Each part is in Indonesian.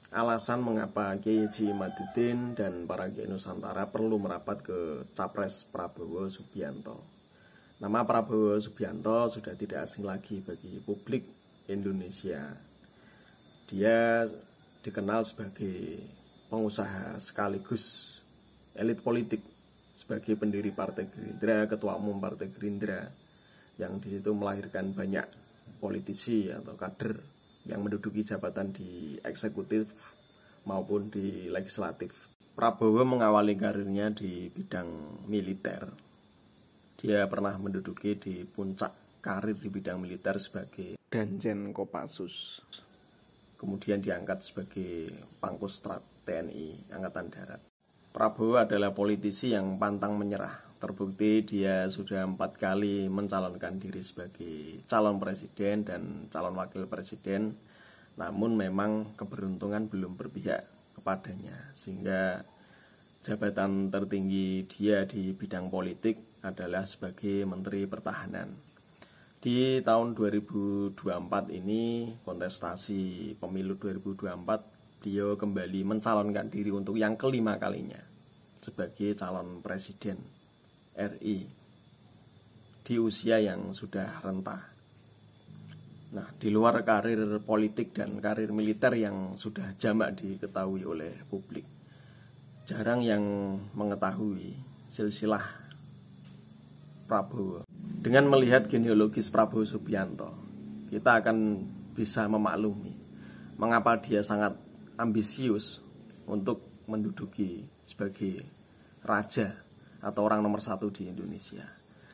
alasan mengapa Kiai Haji Imaduddin dan para Kiai Nusantara perlu merapat ke Capres Prabowo Subianto. Nama Prabowo Subianto sudah tidak asing lagi bagi publik Indonesia. Dia dikenal sebagai pengusaha sekaligus elit politik, sebagai pendiri Partai Gerindra, ketua umum Partai Gerindra, yang di situ melahirkan banyak politisi atau kader yang menduduki jabatan di eksekutif maupun di legislatif. Prabowo mengawali karirnya di bidang militer. Dia pernah menduduki di puncak karir di bidang militer sebagai Danjen Kopassus. Kemudian diangkat sebagai Pangkostrat TNI Angkatan Darat. Prabowo adalah politisi yang pantang menyerah. Terbukti dia sudah 4 kali mencalonkan diri sebagai calon presiden dan calon wakil presiden. Namun memang keberuntungan belum berpihak kepadanya, sehingga jabatan tertinggi dia di bidang politik adalah sebagai Menteri Pertahanan. Di tahun 2024 ini, kontestasi pemilu 2024, beliau kembali mencalonkan diri untuk yang kelima kalinya sebagai calon presiden RI di usia yang sudah renta. Nah, di luar karir politik dan karir militer yang sudah jamak diketahui oleh publik, jarang yang mengetahui silsilah Prabowo. Dengan melihat genealogis Prabowo Subianto, kita akan bisa memaklumi mengapa dia sangat ambisius untuk menduduki sebagai raja atau orang nomor 1 di Indonesia.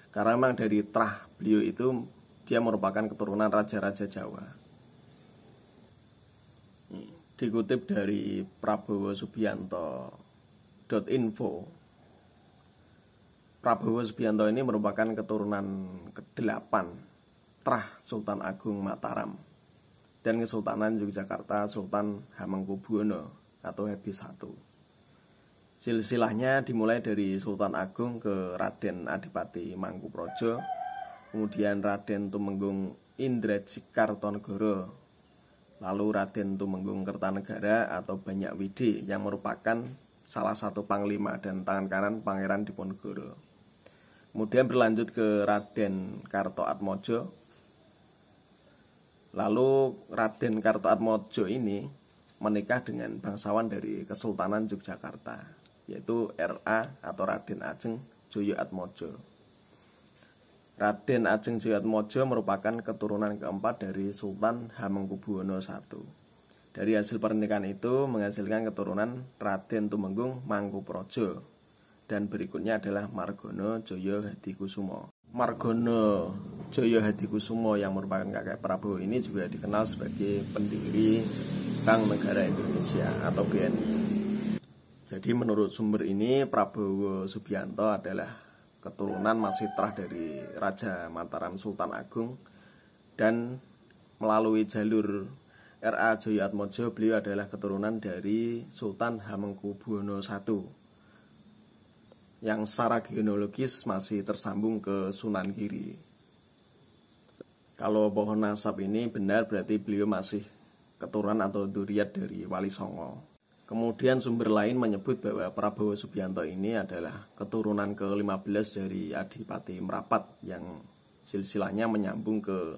Karena memang dari terah beliau itu, dia merupakan keturunan raja-raja Jawa. Dikutip dari prabowosubianto.info, Prabowo Subianto ini merupakan keturunan ke-8 terah Sultan Agung Mataram dan Kesultanan Yogyakarta Sultan Hamengkubuwono atau Habis I. Silsilahnya dimulai dari Sultan Agung ke Raden Adipati Mangkuprojo, kemudian Raden Tumenggung Indrajit Kartonegoro, lalu Raden Tumenggung Kertanegara atau Banyakwidi yang merupakan salah satu panglima dan tangan kanan Pangeran Diponegoro. Kemudian berlanjut ke Raden Kartoatmojo. Lalu Raden Kartoatmojo ini menikah dengan bangsawan dari Kesultanan Yogyakarta, yaitu RA atau Raden Ajeng Joyoatmojo. Raden Ajeng Joyoatmojo merupakan keturunan keempat dari Sultan Hamengkubuwono I. Dari hasil pernikahan itu menghasilkan keturunan Raden Tumenggung Mangkuprojo, dan berikutnya adalah Margono Joyo Hadikusumo. Margono Joyo Hadikusumo yang merupakan kakek Prabowo ini juga dikenal sebagai pendiri Bank Negara Indonesia atau BNI. Jadi menurut sumber ini, Prabowo Subianto adalah keturunan masih terah dari Raja Mataram Sultan Agung, dan melalui jalur RA Joyoatmojo beliau adalah keturunan dari Sultan Hamengkubuwono I yang secara genealogis masih tersambung ke Sunan Giri. Kalau pohon nasab ini benar, berarti beliau masih keturunan atau dzurriyyah dari Wali Songo. Kemudian sumber lain menyebut bahwa Prabowo Subianto ini adalah keturunan ke-15 dari Adipati Merapat yang silsilahnya menyambung ke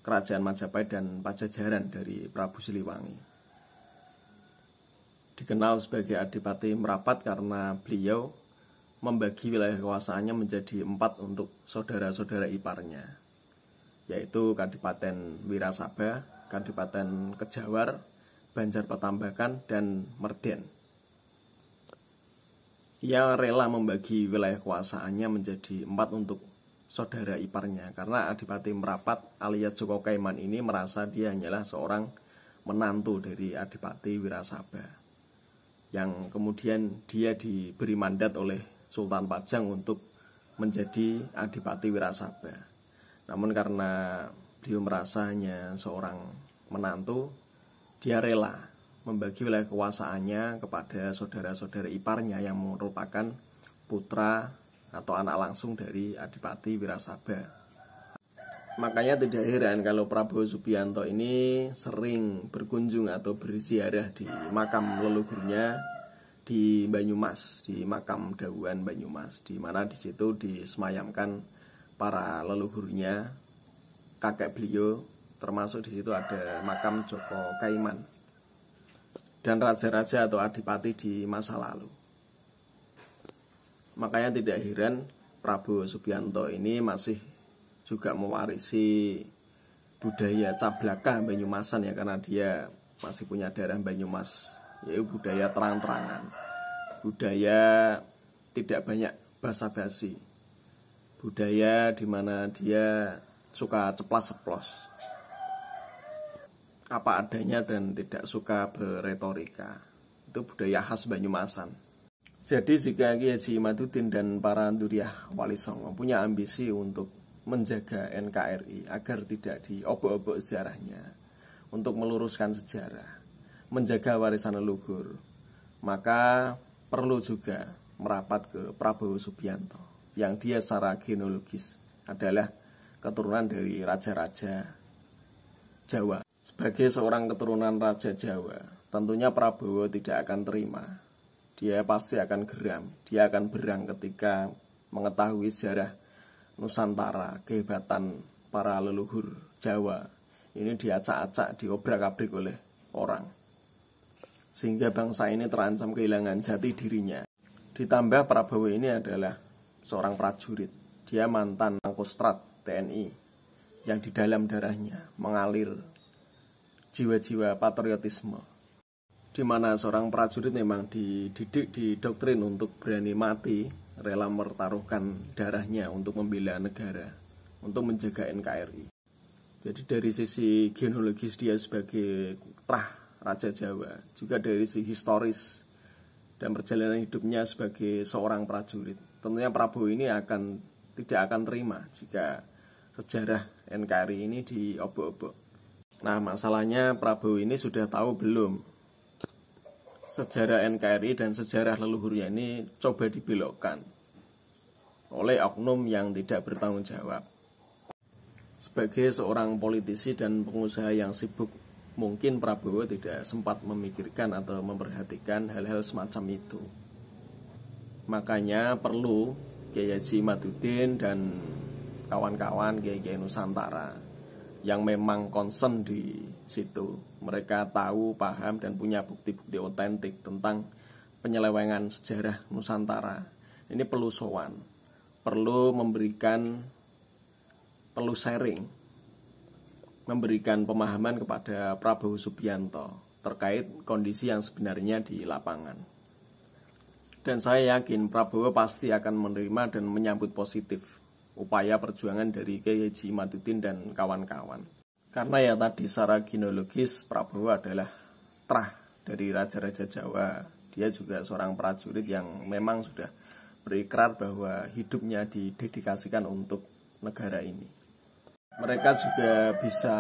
Kerajaan Majapahit dan Pajajaran dari Prabu Siliwangi. Dikenal sebagai Adipati Merapat karena beliau membagi wilayah kekuasaannya menjadi 4 untuk saudara-saudara iparnya, yaitu Kadipaten Wirasaba, Kadipaten Kejawar, Banjar Patambakan, dan Merden. Ia rela membagi wilayah kekuasaannya menjadi 4 untuk saudara iparnya, karena Adipati Merapat alias Joko Kaiman ini merasa dia hanyalah seorang menantu dari Adipati Wirasaba, yang kemudian dia diberi mandat oleh Sultan Pajang untuk menjadi Adipati Wirasaba. Namun karena beliau merasa hanya seorang menantu, dia rela membagi wilayah kekuasaannya kepada saudara-saudara iparnya yang merupakan putra atau anak langsung dari Adipati Wirasaba. Makanya tidak heran kalau Prabowo Subianto ini sering berkunjung atau berziarah di makam leluhurnya di Banyumas, di makam Dauhan Banyumas, di mana di situ disemayamkan para leluhurnya, kakek beliau, termasuk di situ ada makam Joko Kaiman dan raja-raja atau adipati di masa lalu. Makanya tidak heran Prabowo Subianto ini masih juga mewarisi budaya cablaka Banyumasan ya, karena dia masih punya darah Banyumas, yaitu budaya terang-terangan, budaya tidak banyak basa-basi, budaya di mana dia suka ceplas-ceplos, apa adanya dan tidak suka berretorika. Itu budaya khas Banyumasan. Jadi jika Kiai Haji Imaduddin dan para Nduriah Wali Songo punya ambisi untuk menjaga NKRI agar tidak diobok-obok sejarahnya, untuk meluruskan sejarah, menjaga warisan leluhur, maka perlu juga merapat ke Prabowo Subianto yang dia secara genealogis adalah keturunan dari raja-raja Jawa. Sebagai seorang keturunan raja Jawa, tentunya Prabowo tidak akan terima. Dia pasti akan geram, dia akan berang ketika mengetahui sejarah Nusantara, kehebatan para leluhur Jawa ini diacak-acak, diobrak-abrik oleh orang, sehingga bangsa ini terancam kehilangan jati dirinya. Ditambah Prabowo ini adalah seorang prajurit, dia mantan Pangkostrat TNI yang di dalam darahnya mengalir jiwa-jiwa patriotisme, di mana seorang prajurit memang dididik, didoktrin untuk berani mati, rela mempertaruhkan darahnya untuk membela negara, untuk menjaga NKRI. Jadi dari sisi genealogis dia sebagai trah Raja Jawa, juga dari sisi historis dan perjalanan hidupnya sebagai seorang prajurit, tentunya Prabowo ini tidak akan terima jika sejarah NKRI ini diobok-obok. Nah, masalahnya Prabowo ini sudah tahu belum sejarah NKRI dan sejarah leluhurnya ini coba dibelokkan oleh oknum yang tidak bertanggung jawab. Sebagai seorang politisi dan pengusaha yang sibuk, mungkin Prabowo tidak sempat memikirkan atau memperhatikan hal-hal semacam itu. Makanya perlu Kiai Haji Imaduddin dan kawan-kawan Kiai Nusantara yang memang concern di situ, mereka tahu, paham, dan punya bukti-bukti otentik tentang penyelewengan sejarah Nusantara. Ini perlu sowan, perlu sharing, memberikan pemahaman kepada Prabowo Subianto terkait kondisi yang sebenarnya di lapangan. Dan saya yakin Prabowo pasti akan menerima dan menyambut positif upaya perjuangan dari Kiai Haji Imaduddin dan kawan-kawan. Karena ya tadi secara genealogis Prabowo adalah trah dari raja-raja Jawa. Dia juga seorang prajurit yang memang sudah berikrar bahwa hidupnya didedikasikan untuk negara ini. Mereka juga bisa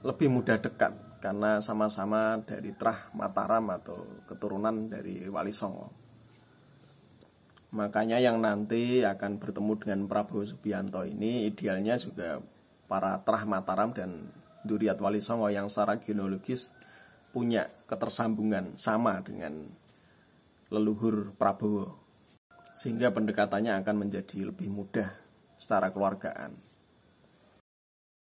lebih mudah dekat karena sama-sama dari trah Mataram atau keturunan dari Wali Songo. Makanya yang nanti akan bertemu dengan Prabowo Subianto ini idealnya juga para trah Mataram dan Nduriat Wali Songo yang secara genealogis punya ketersambungan sama dengan leluhur Prabowo, sehingga pendekatannya akan menjadi lebih mudah secara keluargaan.